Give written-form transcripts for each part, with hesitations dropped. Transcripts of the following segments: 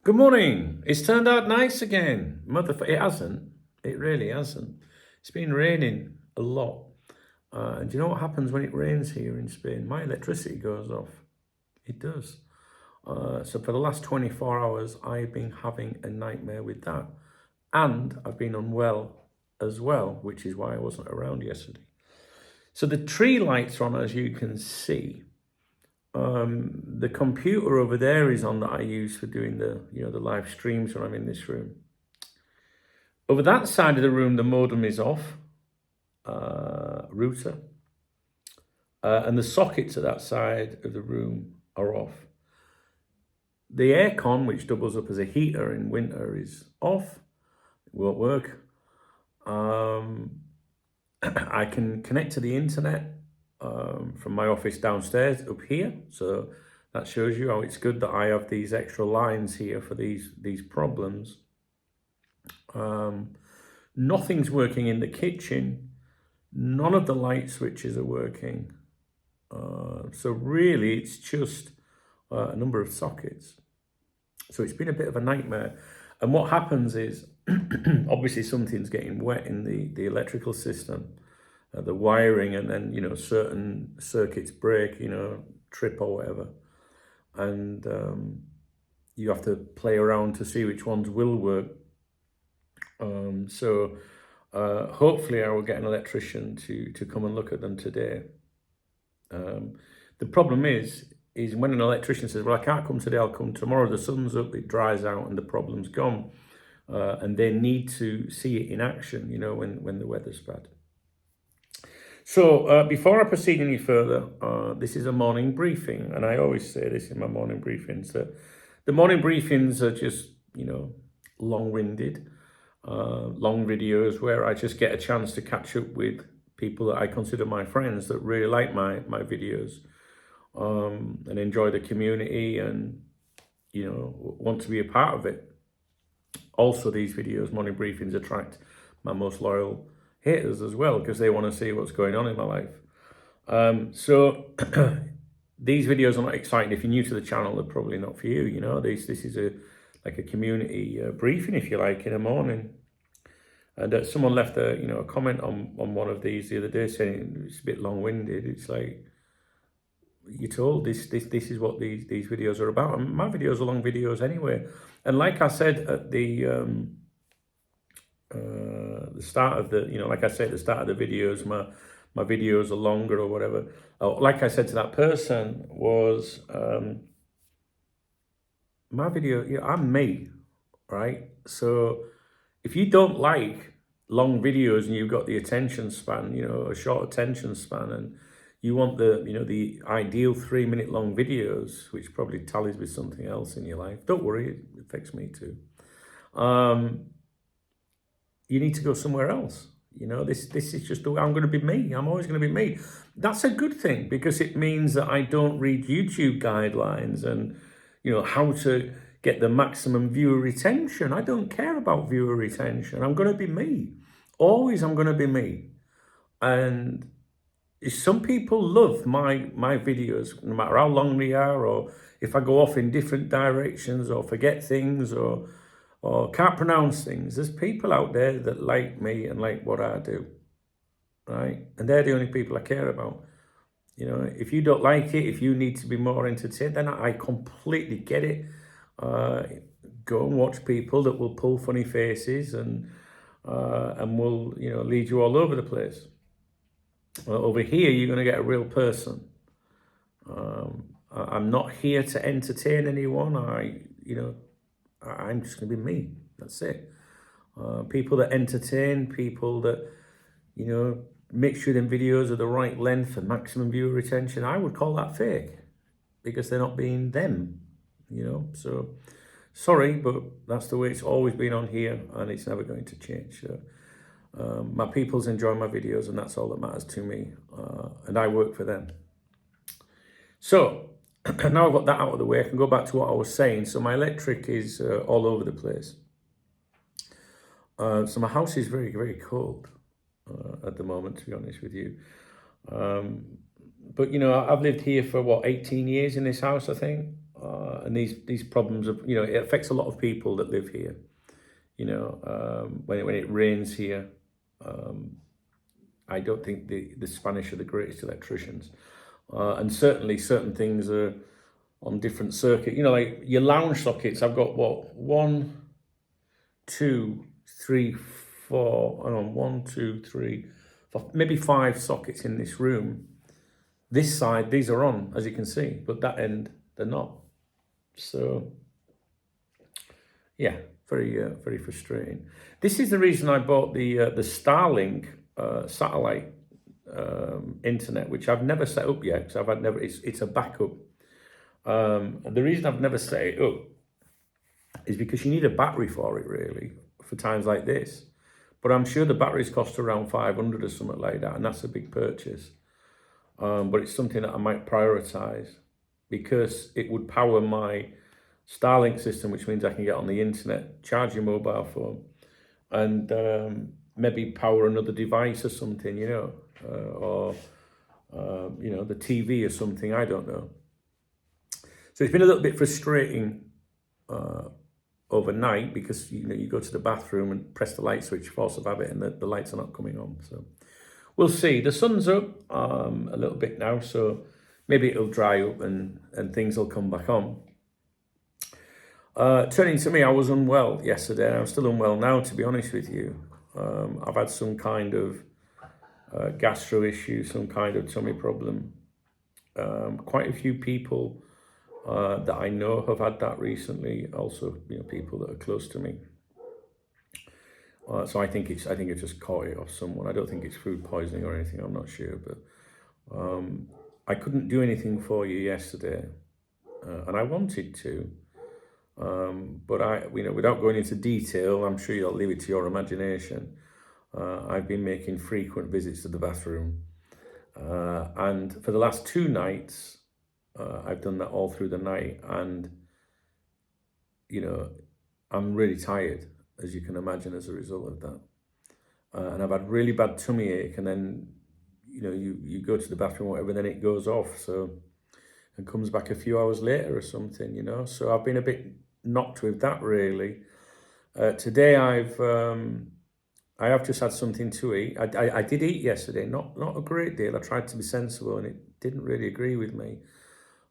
Good morning. It's turned out nice again. It hasn't. It really hasn't. It's been raining a lot. And do you know what happens when it rains here in Spain? My electricity goes off. It does. So for the last 24 hours, I've been having a nightmare with that. And I've been unwell as well, which is why I wasn't around yesterday. So the tree lights are on, as you can see. The computer over there is on that I use for doing the live streams when I'm in this room. Over that side of the room, the modem is off, router, and the sockets at that side of the room are off. The aircon, which doubles up as a heater in winter, is off. It won't work. I can connect to the internet from my office downstairs up here. So that shows you how it's good that I have these extra lines here for these problems. Nothing's working in the kitchen. None of the light switches are working. So really it's just a number of sockets. So it's been a bit of a nightmare. And what happens is, obviously something's getting wet in the electrical system, the wiring, and then, certain circuits break, trip or whatever. And you have to play around to see which ones will work. So hopefully I will get an electrician to come and look at them today. The problem is when an electrician says, well, I can't come today, I'll come tomorrow, the sun's up, it dries out and the problem's gone. And they need to see it in action, when the weather's bad. So before I proceed any further, this is a morning briefing. And I always say this in my morning briefings, that the morning briefings are just, long-winded, long videos where I just get a chance to catch up with people that I consider my friends that really like my videos, and enjoy the community and, want to be a part of it. Also, these videos, morning briefings, attract my most loyal haters as well, because they want to see what's going on in my life. So these videos are not exciting. If you're new to the channel, they're probably not for you. This is like a community briefing, if you like, in the morning. And someone left a comment on one of these the other day saying it's a bit long-winded. It's like, you're told this is what these videos are about, and my videos are long videos anyway. And like I said at the start of the, like I said at the start of the videos, my videos are longer or whatever. Like I said to that person was, my video, I'm me, right? So if you don't like long videos and you've got the attention span, a short attention span, and you want the ideal 3-minute long videos, which probably tallies with something else in your life, don't worry, it affects me too. You need to go somewhere else. This is just the way I'm going to be me. I'm always going to be me. That's a good thing, because it means that I don't read YouTube guidelines and, how to get the maximum viewer retention. I don't care about viewer retention. I'm going to be me. Always I'm going to be me. And some people love my videos, no matter how long they are, or if I go off in different directions or forget things or can't pronounce things. There's people out there that like me and like what I do, right? And they're the only people I care about. If you don't like it, if you need to be more entertained, then I completely get it. Go and watch people that will pull funny faces and will, lead you all over the place. Over here, you're going to get a real person. I'm not here to entertain anyone. I'm just going to be me. That's it. People that entertain, people that, make sure them videos are the right length for maximum viewer retention, I would call that fake, because they're not being them, So, sorry, but that's the way it's always been on here, and it's never going to change. So, my people's enjoy my videos, and that's all that matters to me, and I work for them. So, now I've got that out of the way, I can go back to what I was saying. So my electric is all over the place. So my house is very, very cold at the moment, to be honest with you. But, I've lived here for, 18 years in this house, I think. And these problems of, it affects a lot of people that live here. When it rains here, I don't think the Spanish are the greatest electricians. And certainly certain things are on different circuit. Like your lounge sockets, I've got what? 1, 2, 3, 4, hang on, 1, 2, 3, 4, maybe 5 sockets in this room. This side, these are on, as you can see, but that end, they're not. So, yeah, very frustrating. This is the reason I bought the Starlink satellite internet, which I've never set up yet, because it's a backup. The reason I've never set it up is because you need a battery for it, really, for times like this. But I'm sure the batteries cost around 500 or something like that, and that's a big purchase. But it's something that I might prioritize, because it would power my Starlink system, which means I can get on the internet, charge your mobile phone, and maybe power another device or something, or the TV or something, I don't know. So it's been a little bit frustrating overnight, because you go to the bathroom and press the light switch, force of habit, and the lights are not coming on. So we'll see. The sun's up a little bit now, so maybe it'll dry up and things will come back on. Turning to me, I was unwell yesterday, and I'm still unwell now, to be honest with you. I've had some kind of gastro issue, some kind of tummy problem. Quite a few people that I know have had that recently. Also, people that are close to me. So I think I just caught it off someone. I don't think it's food poisoning or anything. I'm not sure, but I couldn't do anything for you yesterday, and I wanted to. But without going into detail, I'm sure you'll leave it to your imagination. I've been making frequent visits to the bathroom, and for the last 2 nights, I've done that all through the night, and I'm really tired, as you can imagine, as a result of that. And I've had really bad tummy ache, and then you go to the bathroom, whatever, then it goes off, so, and comes back a few hours later or something, So I've been a bit knocked with that, really. Today I have just had something to eat. I did eat yesterday, not a great deal. I tried to be sensible, and it didn't really agree with me.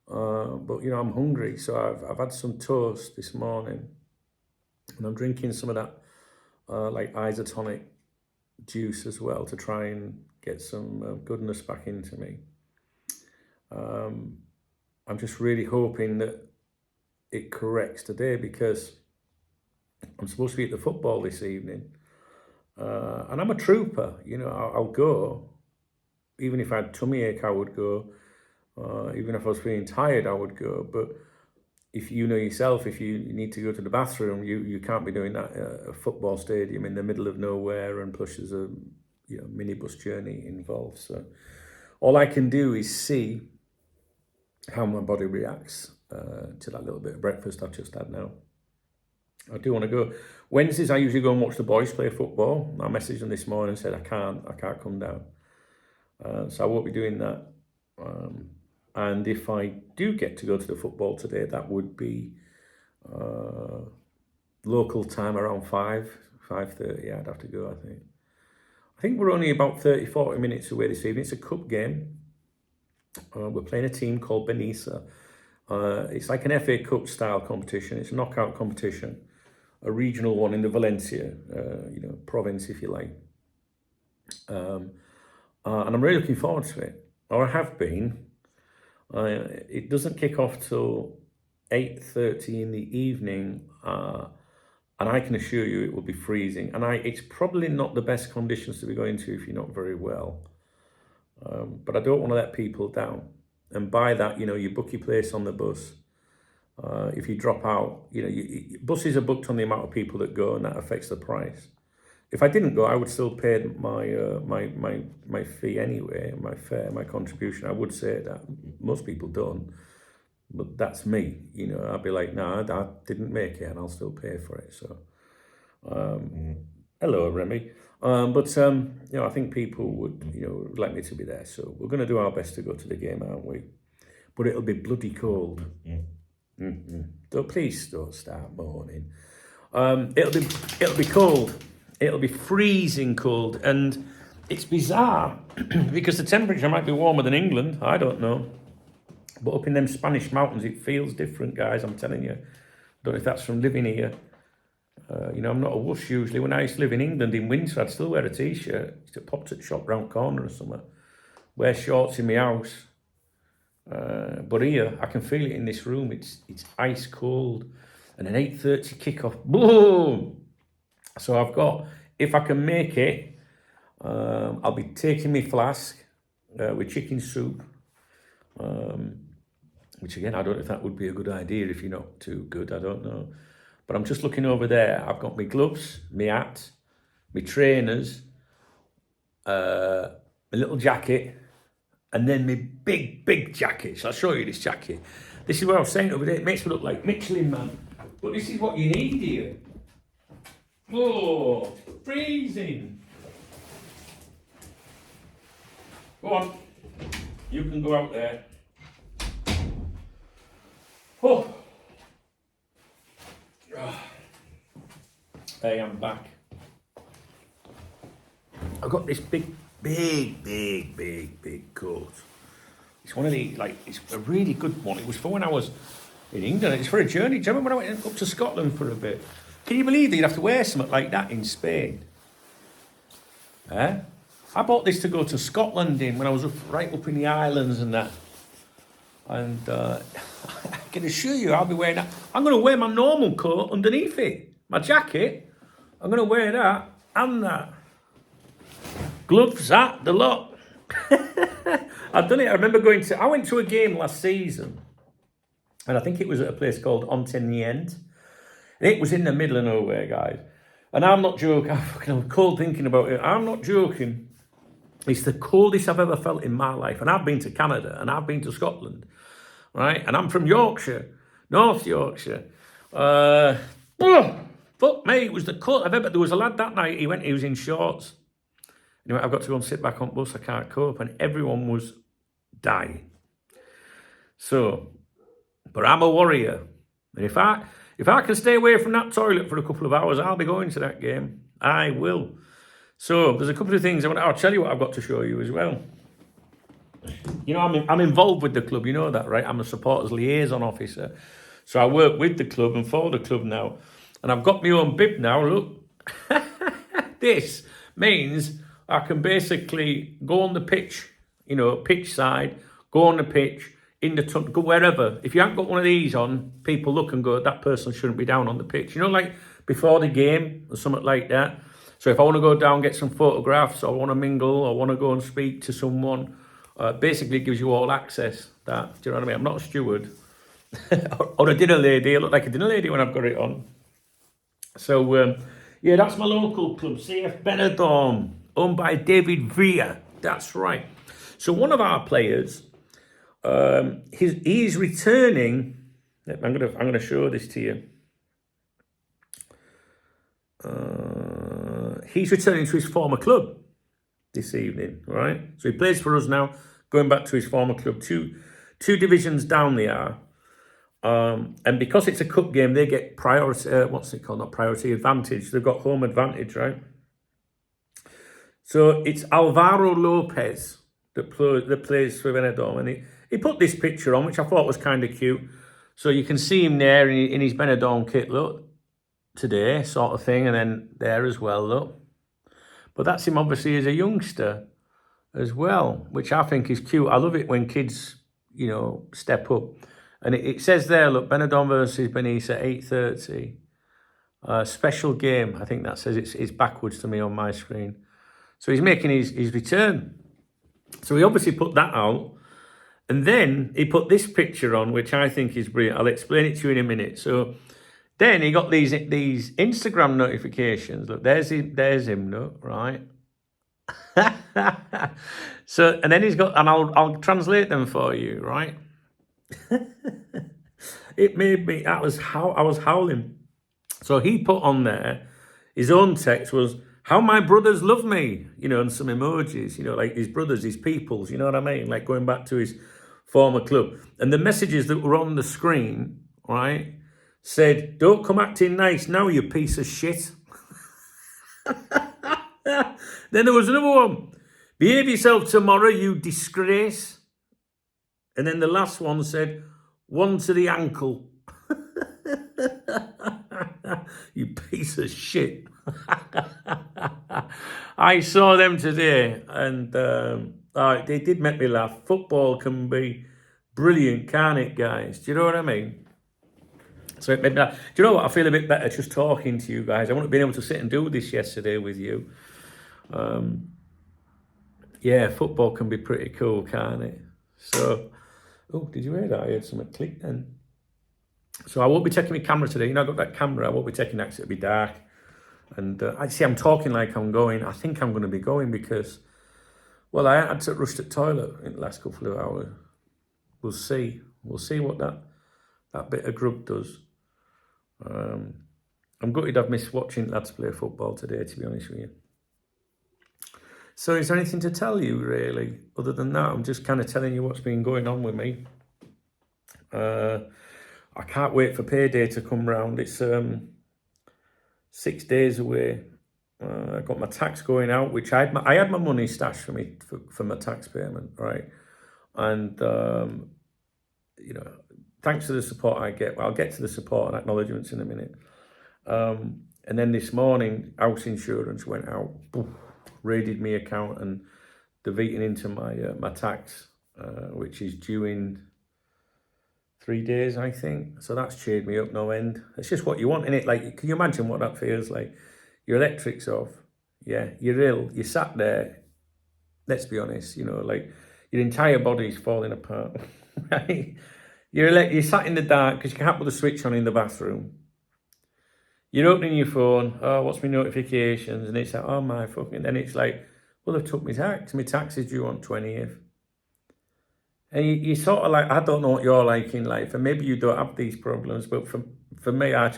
But I'm hungry, so I've had some toast this morning, and I'm drinking some of that like isotonic juice as well, to try and get some goodness back into me. I'm just really hoping that it corrects today, because I'm supposed to be at the football this evening, and I'm a trooper. I'll go. Even if I had tummy ache, I would go. Even if I was feeling tired, I would go. But if you know yourself, if you need to go to the bathroom, you can't be doing that at a football stadium in the middle of nowhere, and plus there's a minibus journey involved. So all I can do is see how my body reacts to that little bit of breakfast I've just had now. I do want to go. Wednesdays I usually go and watch the boys play football. I messaged them this morning and said I can't come down. So I won't be doing that. And if I do get to go to the football today, that would be local time around 5:30. I'd have to go, I think we're only about 30-40 minutes away this evening. It's a cup game. We're playing a team called Benissa. It's like an FA Cup style competition. It's a knockout competition, a regional one in the Valencia, province, if you like. And I'm really looking forward to it, or I have been. It doesn't kick off till 8:30 in the evening, and I can assure you it will be freezing. And it's probably not the best conditions to be going to if you're not very well. But I don't want to let people down. And by that, you book your place on the bus. If you drop out, buses are booked on the amount of people that go, and that affects the price. If I didn't go, I would still pay my fee anyway, my fare, my contribution. I would say that. Most people don't, but that's me. I'd be like, nah, I didn't make it, and I'll still pay for it. So, hello, Remy. I think people would like me to be there. So we're going to do our best to go to the game, aren't we? But it'll be bloody cold. So please don't start moaning. It'll be cold. It'll be freezing cold, and it's bizarre because the temperature might be warmer than England. I don't know, but up in them Spanish mountains, it feels different, guys. I'm telling you. I don't know if that's from living here. I'm not a wuss usually. When I used to live in England in winter, I'd still wear a t-shirt. Used to pop to the shop round corner or something. Wear shorts in my house. But here, I can feel it in this room. It's ice cold. And an 8:30 kickoff. Boom! So I've got, if I can make it, I'll be taking my flask with chicken soup. Which again, I don't know if that would be a good idea if you're not too good. I don't know. But I'm just looking over there. I've got my gloves, my hat, my trainers, my little jacket, and then my big jacket. So I'll show you this jacket. This is what I was saying over there. It makes me look like Michelin Man. But this is what you need here. Oh, freezing. Go on. You can go out there. Oh. Hey, I'm back. I've got this big coat. It's one of the, it's a really good one. It was for when I was in England. It's for a journey. Do you remember when I went up to Scotland for a bit? Can you believe that you'd have to wear something like that in Spain? Eh? I bought this to go to Scotland in when I was right up in the islands and that. And I can assure you I'll be wearing that. I'm going to wear my normal coat underneath it. My jacket. I'm going to wear that and that. Gloves, hat, the lot. I've done it. I remember I went to a game last season. And I think it was at a place called Onteniente. It was in the middle of nowhere, guys. And I'm not joking. I'm cold thinking about it. I'm not joking. It's the coldest I've ever felt in my life. And I've been to Canada and I've been to Scotland. Right? And I'm from Yorkshire, North Yorkshire. Fuck me, it was the cold I've ever. There was a lad that night, he was in shorts. Anyway, I've got to go and sit back on bus, I can't cope. And everyone was dying. So, but I'm a warrior. And if I can stay away from that toilet for a couple of hours, I'll be going to that game. I will. So there's a couple of things I'll tell you what I've got to show you as well. You know, I'm involved with the club. You know that, right? I'm a supporters liaison officer. So I work with the club and for the club now. And I've got my own bib now. Look, this means I can basically go on the pitch. You know, pitch side, go on the pitch. In the go wherever. If you haven't got one of these on, people look and go, that person shouldn't be down on the pitch. You know, like before the game or something like that. So if I want to go down, get some photographs, or I want to mingle, or want to go and speak to someone, basically it gives you all access. That, do you know what I mean? I'm not a steward. Or a dinner lady. I look like a dinner lady when I've got it on. So, yeah, that's my local club, CF Benidorm, owned by David Villa. That's right. So one of our players... he's returning. I'm gonna show this to you. He's returning to his former club this evening, right? So he plays for us now, going back to his former club, two divisions down they are. And because it's a cup game, they get priority. What's it called? Not priority, advantage. They've got home advantage, right? So it's Alvaro Lopez that plays for Benidorm, and he put this picture on, which I thought was kind of cute. So you can see him there in his Benidorm kit, look, today, sort of thing, and then there as well, look. But that's him, obviously, as a youngster as well, which I think is cute. I love it when kids, you know, step up. And it says there, look, Benidorm versus Benis at 8:30. Special game, I think that says it's backwards to me on my screen. So he's making his return. So he obviously put that out. And then he put this picture on, which I think is brilliant. I'll explain it to you in a minute. So then he got these Instagram notifications. Look, there's him, look, right? So, and then he's got, and I'll translate them for you, right? It made me, I was howling. So he put on there, his own text was, how my brothers love me, you know, and some emojis, you know, like his brothers, his peoples, you know what I mean? Like going back to his former club. And the messages that were on the screen right, said, "Don't come acting nice now, you piece of shit." Then there was another one. "Behave yourself tomorrow, you disgrace." And then the last one said, "One to the ankle." You piece of shit. I saw them today, and they did make me laugh. Football can be brilliant, can't it, guys? Do you know what I mean? So it made me laugh. Do you know what? I feel a bit better just talking to you guys. I wouldn't have been able to sit and do this yesterday with you. Yeah, football can be pretty cool, can't it? So, oh, did you hear that? I heard something click then. So I won't be taking my camera today. You know, I've got that camera. I won't be taking that 'cause it'll be dark. And I see I'm talking like I'm going. I think I'm going to be going because, well, I had to rush to the toilet in the last couple of hours. We'll see. We'll see what that bit of grub does. I'm gutted I've missed watching lads play football today, to be honest with you. So is there anything to tell you, really? Other than that, I'm just kind of telling you what's been going on with me. I can't wait for payday to come round. It's 6 days away. I got my tax going out, which I had my money stashed for me for my tax payment, right? And you know, thanks to the support I get. Well, I'll get to the support and acknowledgements in a minute. And then this morning, house insurance went out, raided my account, and they've eaten into my tax, which is due in 3 days, I think. So that's cheered me up no end. It's just what you want, innit? Like, can you imagine what that feels like? Your electric's off. Yeah, you're ill. You sat there. Let's be honest, you know, like your entire body's falling apart. Right? You're sat in the dark because you can't put the switch on in the bathroom. You're opening your phone. Oh, what's my notifications? And it's like, oh my fucking. Then it's like, well, they've took my tax. My tax is due on 20th. And you sort of like, I don't know what you're like in life, and maybe you don't have these problems, but for me, I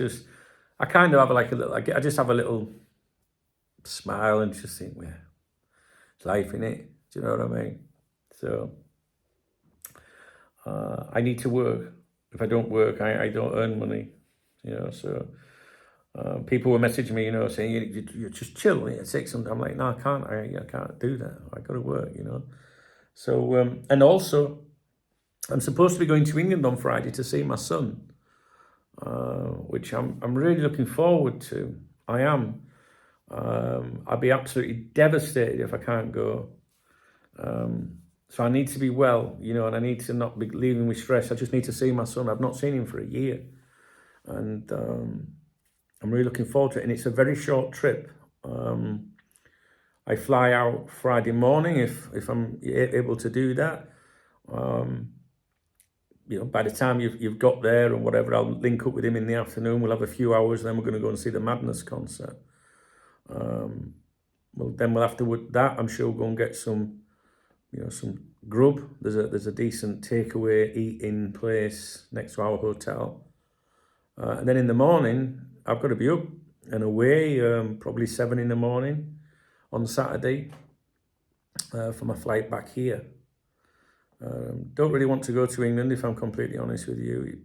kind of have like a little, I just have a little smile and just think, well, it's life, innit? Do you know what I mean? So I need to work. If I don't work, I don't earn money, you know. So people were messaging me, you know, saying you just chill, you take some. I'm like, no, I can't. I can't do that. I got to work, you know. So and also, I'm supposed to be going to England on Friday to see my son, which I'm really looking forward to. I am. I'd be absolutely devastated if I can't go. So I need to be well, you know, and I need to not be leaving with stress. I just need to see my son. I've not seen him for a year, and I'm really looking forward to it. And it's a very short trip. I fly out Friday morning if I'm able to do that. You know, by the time you've got there and whatever, I'll link up with him in the afternoon. We'll have a few hours, then we're going to go and see the Madness concert. Well, then after that, I'm sure we'll go and get some, you know, some grub. There's a decent takeaway eating place next to our hotel. And then in the morning, I've got to be up and away, probably 7 in the morning on Saturday for my flight back here. Don't really want to go to England, if I'm completely honest with you.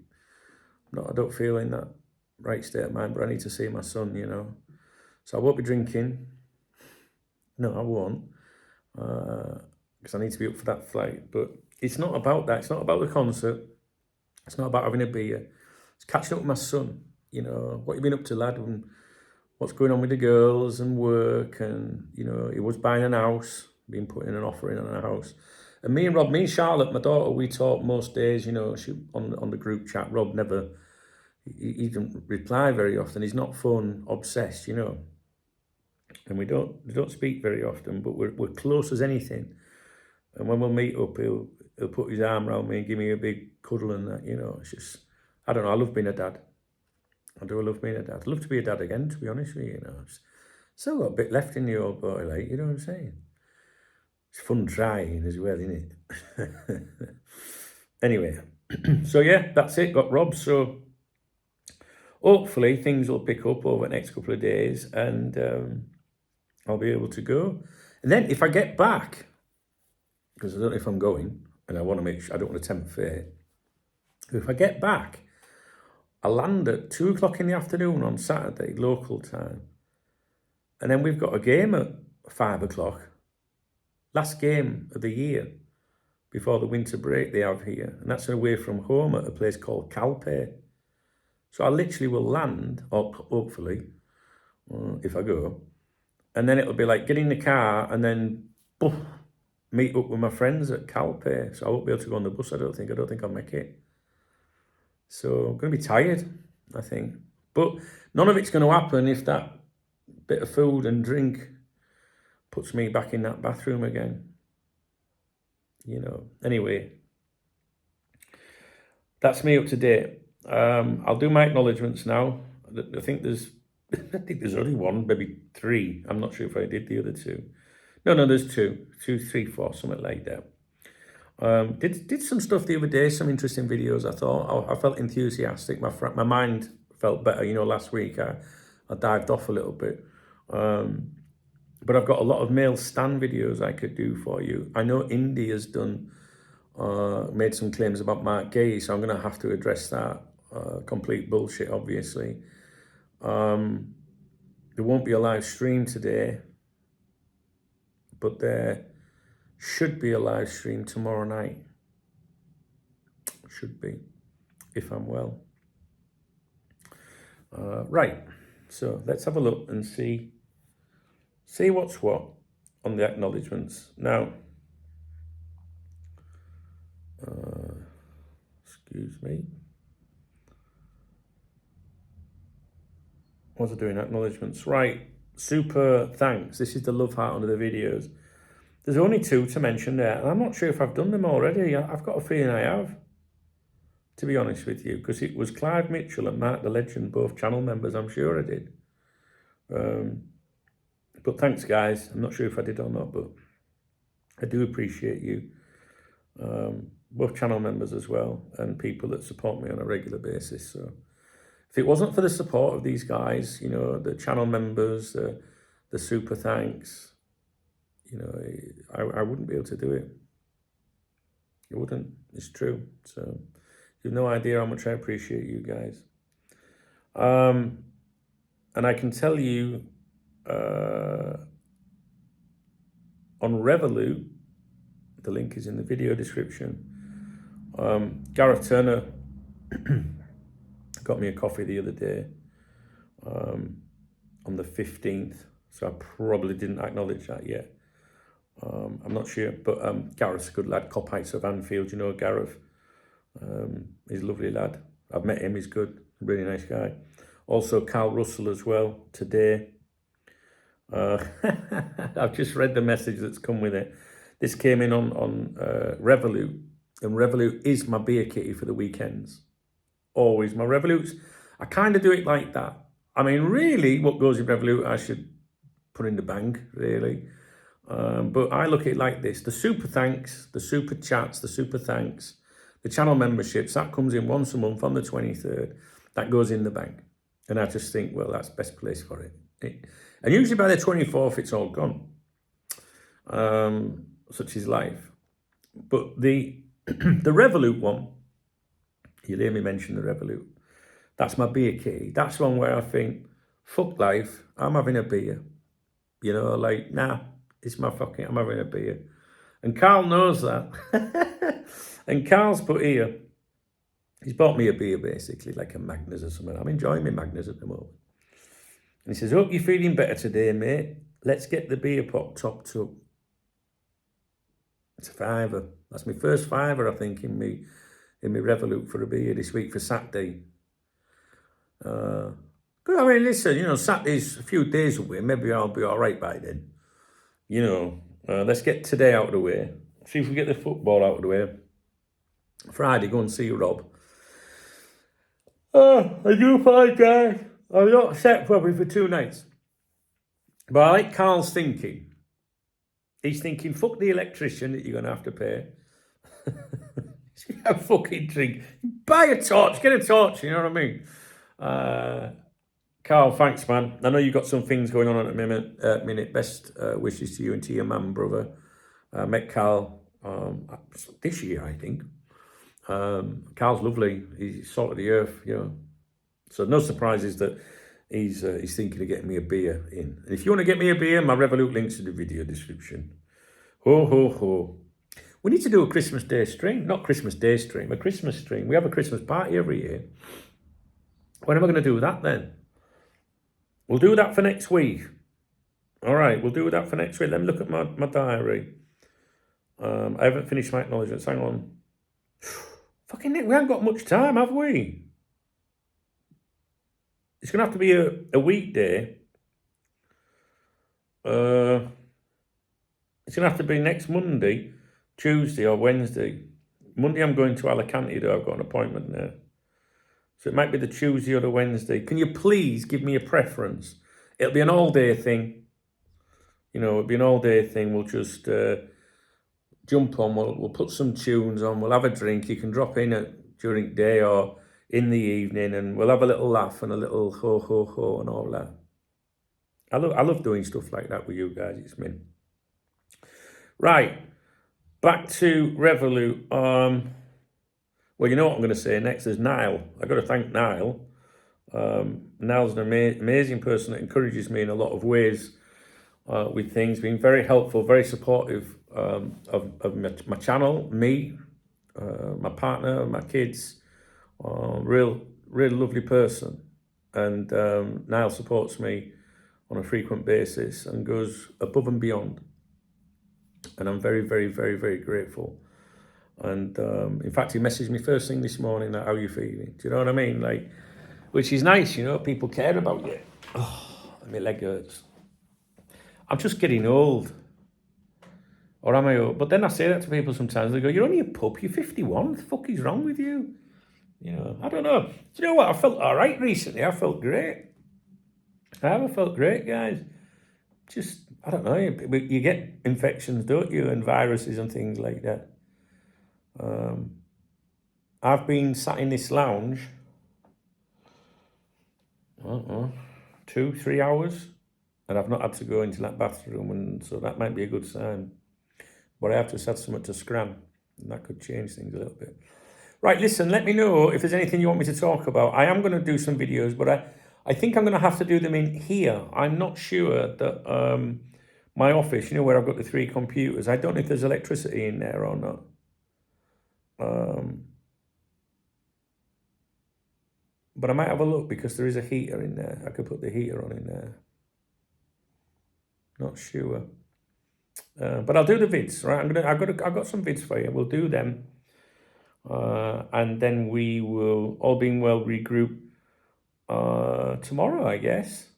I don't feel in that right state of mind, but I need to see my son, you know. So I won't be drinking. No, I won't. Because I need to be up for that flight. But it's not about that. It's not about the concert. It's not about having a beer. It's catching up with my son. You know, what you been up to, lad? And what's going on with the girls and work. And, you know, he was buying an house. Been putting an offer in on a house. And me and Charlotte, my daughter, we talk most days, you know, on the group chat. Rob never, he doesn't reply very often. He's not phone obsessed, you know. And we don't speak very often, but we're close as anything. And when we'll meet up, he'll put his arm around me and give me a big cuddle and that, you know. It's just, I don't know, I love being a dad. I do love being a dad. I'd love to be a dad again, to be honest with you, you know. Still got a bit left in the old boy, like, you know what I'm saying? It's fun trying as well, isn't it? Anyway, so yeah, that's it. Got Rob. So hopefully things will pick up over the next couple of days and I'll be able to go. And then if I get back, because I don't know if I'm going, and I want to make sure, I don't want to tempt fate. If I get back, I land at 2 o'clock in the afternoon on Saturday, local time. And then we've got a game at 5 o'clock. Last game of the year before the winter break they have here. And that's away from home at a place called Calpe. So I literally will land, hopefully, if I go. And then it'll be like get in the car and then meet up with my friends at Calpe. So I won't be able to go on the bus, I don't think I'll make it. So I'm going to be tired, I think. But none of it's going to happen if that bit of food and drink puts me back in that bathroom again. Anyway, that's me up to date. I'll do my acknowledgements now. I think there's only one, maybe three. I'm not sure if I did the other two. No, there's two, three, four, something like that. Did some stuff the other day, some interesting videos. I thought I felt enthusiastic. My mind felt better. Last week I dived off a little bit. But I've got a lot of male stand videos I could do for you. I know Indy has made some claims about Mark Gay, so I'm going to have to address that. Complete bullshit, obviously. There won't be a live stream today, but there should be a live stream tomorrow night. Should be, if I'm well. Right, so let's have a look and see what's what on the acknowledgements. Now, excuse me. What's I doing? Acknowledgements. Right, super thanks. This is the love heart under the videos. There's only two to mention there, and I'm not sure if I've done them already. I've got a feeling I have, to be honest with you, because it was Clive Mitchell and Mark the Legend, both channel members. I'm sure I did. But thanks, guys. I'm not sure if I did or not, but I do appreciate you. Both channel members as well, and people that support me on a regular basis. So if it wasn't for the support of these guys, the channel members, the super thanks, I wouldn't be able to do it. It wouldn't. It's true. So you have no idea how much I appreciate you guys. And I can tell you, on Revolut, the link is in the video description. Gareth Turner got me a coffee the other day, on the 15th. So I probably didn't acknowledge that yet. I'm not sure, but Gareth's a good lad. Cop Heights of Anfield, Gareth. He's a lovely lad. I've met him, he's good, really nice guy. Also Carl Russell as well, today. I've just read the message that's come with it. This came in on Revolut, and Revolut is my beer kitty for the weekends. Always. My Revoluts, I kind of do it like that. I mean, really, what goes in Revolut, I should put in the bank, really. But I look at it like this. The super thanks, the super chats, the super thanks, the channel memberships, that comes in once a month on the 23rd. That goes in the bank. And I just think, well, that's the best place for it. And usually by the 24th, it's all gone. Such is life. But the Revolut one, you'll hear me mention the Revolut. That's my beer kitty. That's one where I think, fuck life, I'm having a beer. Nah, I'm having a beer. And Carl knows that. And Carl's put here, he's bought me a beer basically, like a Magners or something. I'm enjoying my Magners at the moment. And he says, hope you're feeling better today, mate. Let's get the beer pot topped up. It's a £5. That's my first £5, I think, in me Revolut for a beer this week for Saturday. I mean, listen, Saturday's a few days away. Maybe I'll be all right by then. Let's get today out of the way. See if we get the football out of the way. Friday, go and see Rob. I do apologise. I'm not set probably for 2 nights. But I like Carl's thinking. He's thinking, fuck the electrician that you're going to have to pay. A fucking drink. Buy a torch. Get a torch. You know what I mean? Carl, thanks, man. I know you've got some things going on at the minute. Best wishes to you and to your man, brother. Met Carl this year, I think. Carl's lovely. He's salt of the earth, So no surprises that he's thinking of getting me a beer in. And if you want to get me a beer, my Revolut link's in the video description. Ho, ho, ho. We need to do a Christmas Day stream. Not Christmas Day stream, a Christmas stream. We have a Christmas party every year. When am I going to do that then? We'll do that for next week. All right, we'll do that for next week. Let me look at my diary. I haven't finished my acknowledgements. Hang on. Fucking Nick, we haven't got much time, have we? It's going to have to be a weekday. It's going to have to be next Monday, Tuesday or Wednesday. Monday I'm going to Alicante, though. I've got an appointment there. So it might be the Tuesday or the Wednesday. Can you please give me a preference? It'll be an all-day thing. You know, it'll be an all-day thing. We'll just jump on. We'll put some tunes on. We'll have a drink. You can drop in during the day or in the evening, and we'll have a little laugh and a little ho, ho, ho and all that. I love doing stuff like that with you guys. It's me. Right. Back to Revolut. Well, you know what I'm going to say next. There's Niall. I've got to thank Niall. Niall's an amazing person that encourages me in a lot of ways with things, being very helpful, very supportive of my channel, me, my partner, my kids. Real lovely person. And Niall supports me on a frequent basis and goes above and beyond. And I'm very, very, very, very grateful. And in fact, he messaged me first thing this morning, like, how are you feeling? Do you know what I mean? Like, which is nice, you know, people care about you. Oh, my leg hurts. I'm just getting old. Or am I old? But then I say that to people sometimes. They go, you're only a pup, you're 51. What the fuck is wrong with you? You know, I don't know. Do you know what? I felt all right recently. I felt great. I felt great, guys. Just, I don't know. You get infections, don't you? And viruses and things like that. I've been sat in this lounge, I don't know, 2-3 hours, and I've not had to go into that bathroom, and so that might be a good sign. But I have to have something to scram, and that could change things a little bit. Right, listen, let me know if there's anything you want me to talk about. I am going to do some videos, but I think I'm going to have to do them in here. I'm not sure that my office, you know, where I've got the 3 computers, I don't know if there's electricity in there or not. But I might have a look because there is a heater in there. I could put the heater on in there. Not sure. But I'll do the vids, right? I've got some vids for you. We'll do them. And then we will, all being well, regroup tomorrow, I guess.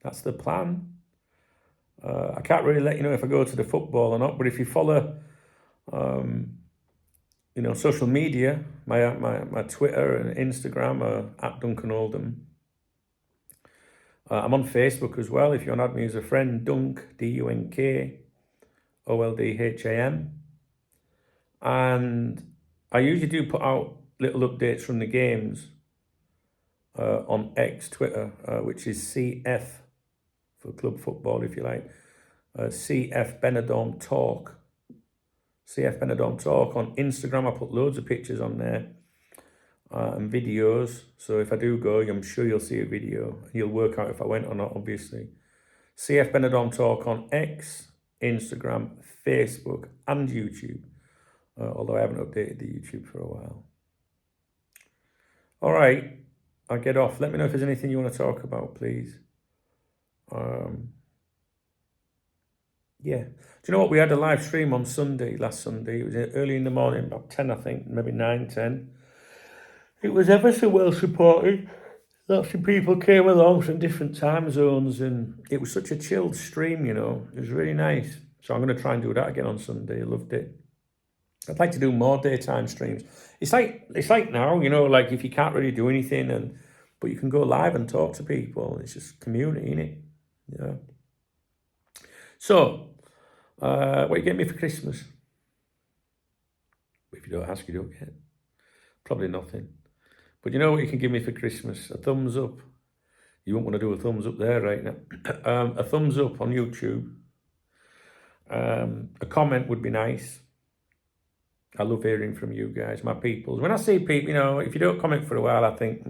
That's the plan. I can't really let you know if I go to the football or not, but if you follow you know, social media, my Twitter and Instagram are at Duncan Oldham. I'm on Facebook as well. If you want to add me as a friend, Dunk, DUNKOLDHAM. And I usually do put out little updates from the games on X, Twitter, which is CF for club football, if you like. CF Benidorm Talk. CF Benidorm Talk. On Instagram, I put loads of pictures on there and videos. So if I do go, I'm sure you'll see a video. You'll work out if I went or not, obviously. CF Benidorm Talk on X, Instagram, Facebook, and YouTube. Although I haven't updated the YouTube for a while. All right, I'll get off. Let me know if there's anything you want to talk about, please. Yeah. Do you know what? We had a live stream on Sunday, last Sunday. It was early in the morning, about 10, I think, maybe 9, 10. It was ever so well supported. Lots of people came along from different time zones, and it was such a chilled stream, you know. It was really nice. So I'm going to try and do that again on Sunday. I loved it. I'd like to do more daytime streams. It's like now, you know, like if you can't really do anything, but you can go live and talk to people. It's just community, innit? Yeah. So, what you get me for Christmas? If you don't ask, you don't get. Probably nothing. But you know what you can give me for Christmas? A thumbs up. You won't want to do a thumbs up there right now. A thumbs up on YouTube. A comment would be nice. I love hearing from you guys, my peoples. When I see people, you know, if you don't comment for a while, I think,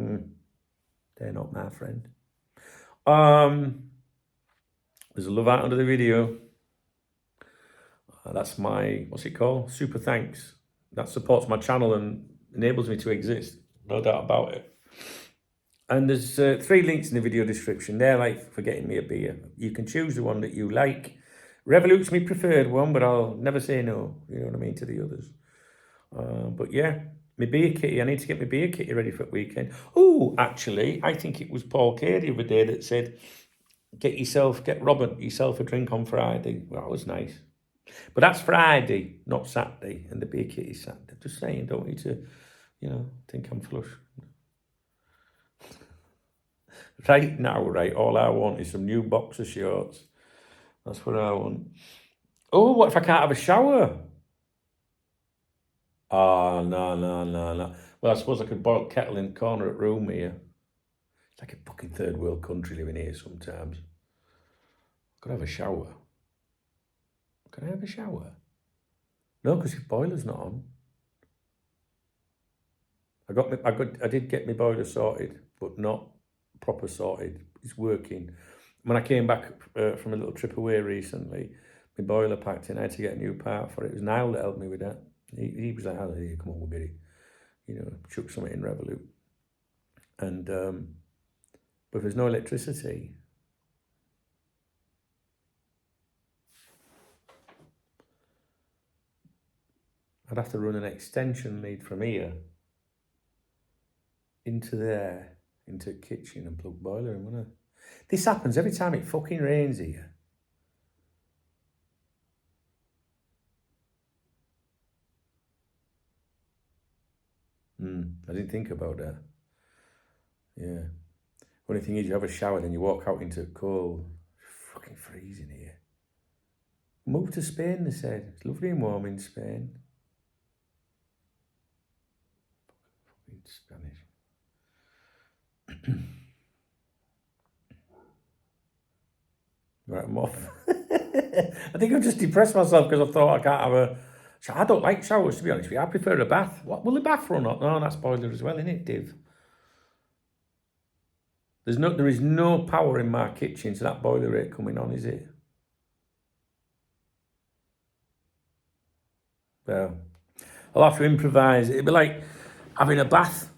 They're not my friend. There's a love out under the video. That's my, what's it called? Super thanks. That supports my channel and enables me to exist. No doubt about it. And there's 3 links in the video description. They're like for getting me a beer. You can choose the one that you like. Revolut's my preferred one, but I'll never say no. You know what I mean, to the others. But yeah, my beer kitty. I need to get my beer kitty ready for the weekend. Oh, actually, I think it was Paul Kay the other day that said, get Robert yourself a drink on Friday. Well, that was nice. But that's Friday, not Saturday. And the beer kitty's Saturday. Just saying, don't need to, think I'm flush. Right now, right, all I want is some new boxer shorts. That's what I want. Oh, what if I can't have a shower? Oh, no. Well, I suppose I could boil kettle in the corner at room here. It's like a fucking third world country living here sometimes. Could I have a shower? Can I have a shower? No, because your boiler's not on. I did get my boiler sorted, but not proper sorted. It's working. When I came back from a little trip away recently, my boiler packed in. I had to get a new part for it. It was Niall that helped me with that. He was like, "Oh, come on, we'll get it." Chuck something in Revolut. And but if there's no electricity, I'd have to run an extension lead from here into there, into the kitchen and plug boiler in, wouldn't I? This happens every time it fucking rains here. I didn't think about that. Yeah. Only thing is, you have a shower, then you walk out into the cold. It's fucking freezing here. Move to Spain, they said. It's lovely and warm in Spain. Fucking Spanish. Right, I'm off. I think I've just depressed myself because I thought I can't have a... I don't like showers, to be honest with you. I prefer a bath. What will the bath run up? No, that's boiler as well, isn't it, Div? There is no power in my kitchen, so that boiler rate coming on, is it? Well, I'll have to improvise. It'd be like having a bath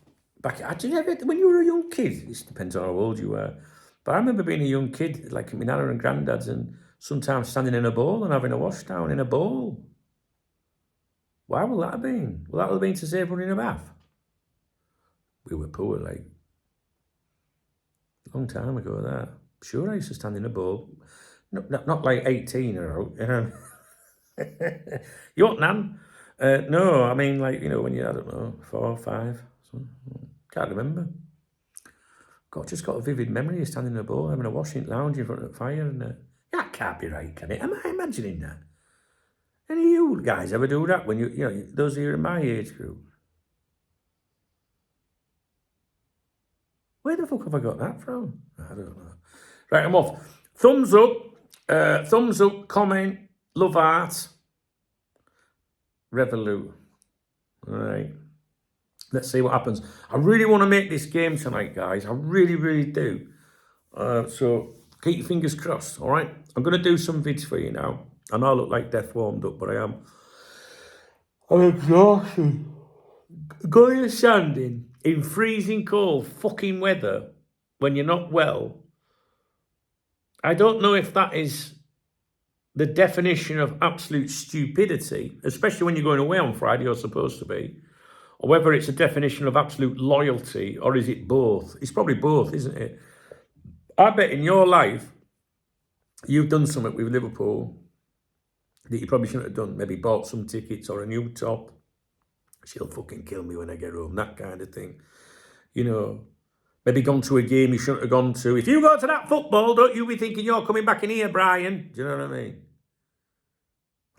when you were a young kid. This depends on how old you were. But I remember being a young kid, like at my nana and granddad's, and sometimes standing in a bowl and having a wash down in a bowl. Why will that have been? Will that have been to save running a bath? We were poor, like. A long time ago, that. Sure, I used to stand in a bowl. Not like 18 or out, you know. You want, Nan? No, I mean, like, when you're, I don't know, 4 or 5. Can't remember. Just got a vivid memory of standing in a bowl, having a washing lounge in front of the fire, and that can't be right, can it? Am I imagining that? Any of you guys ever do that when those of you in my age group? Where the fuck have I got that from? I don't know. Right, I'm off. Thumbs up, comment, love art, Revolut. All right. Let's see what happens. I really want to make this game tonight, guys. I really, really do. So keep your fingers crossed, all right? I'm going to do some vids for you now. I know I look like death warmed up, but I am. I'm exhausted. Going and standing in freezing cold fucking weather when you're not well, I don't know if that is the definition of absolute stupidity, especially when you're going away on Friday, you're supposed to be, or whether it's a definition of absolute loyalty, or is it both? It's probably both, isn't it? I bet in your life, you've done something with Liverpool that you probably shouldn't have done. Maybe bought some tickets or a new top. She'll fucking kill me when I get home, that kind of thing. Maybe gone to a game you shouldn't have gone to. If you go to that football, don't you be thinking you're coming back in here, Brian. Do you know what I mean?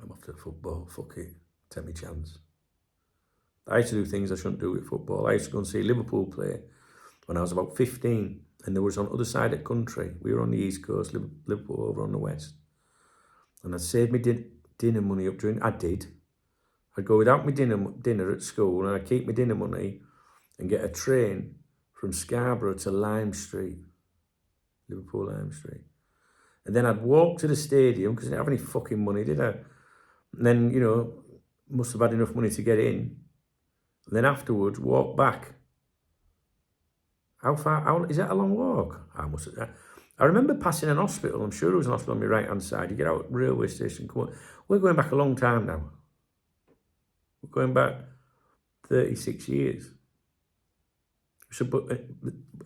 I'm off to football, fuck it. Take me chance. I used to do things I shouldn't do with football. I used to go and see Liverpool play when I was about 15, and there was on the other side of the country. We were on the East Coast, Liverpool over on the West. And I'd save me dinner money up during... I did. I'd go without my dinner at school, and I'd keep my dinner money and get a train from Scarborough to Lime Street, Liverpool Lime Street. And then I'd walk to the stadium because I didn't have any fucking money, did I? And then, you know, must have had enough money to get in. And then afterwards, walk back. How far? Is that a long walk? I remember passing an hospital. I'm sure there was an hospital on my right-hand side. You get out railway station, come on. We're going back a long time now. We're going back 36 years. So, but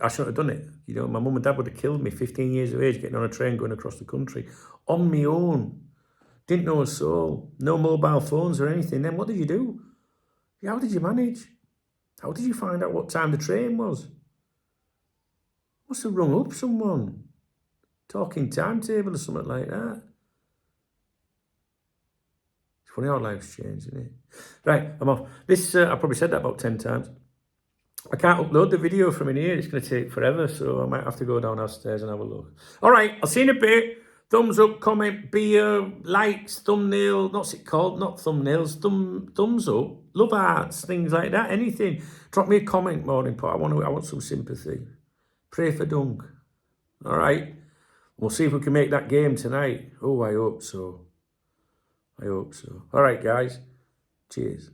I shouldn't have done it. You know, my mum and dad would have killed me, 15 years of age, getting on a train, going across the country. On my own. Didn't know a soul. No mobile phones or anything. Then what did you do? How did you manage? How did you find out what time the train was? Must have rung up someone. Talking timetable or something like that. It's funny how life's changed, isn't it? Right, I'm off. This, I probably said that about 10 times. I can't upload the video from in here. It's going to take forever, so I might have to go down downstairs and have a look. All right, I'll see you in a bit. Thumbs up, comment, beer, likes, thumbnail. What's it called? Not thumbnails. Thumbs up. Love hearts, things like that. Anything. Drop me a comment, morning pot. I want some sympathy. Pray for Dunk. All right. We'll see if we can make that game tonight. Oh, I hope so. I hope so. All right, guys. Cheers.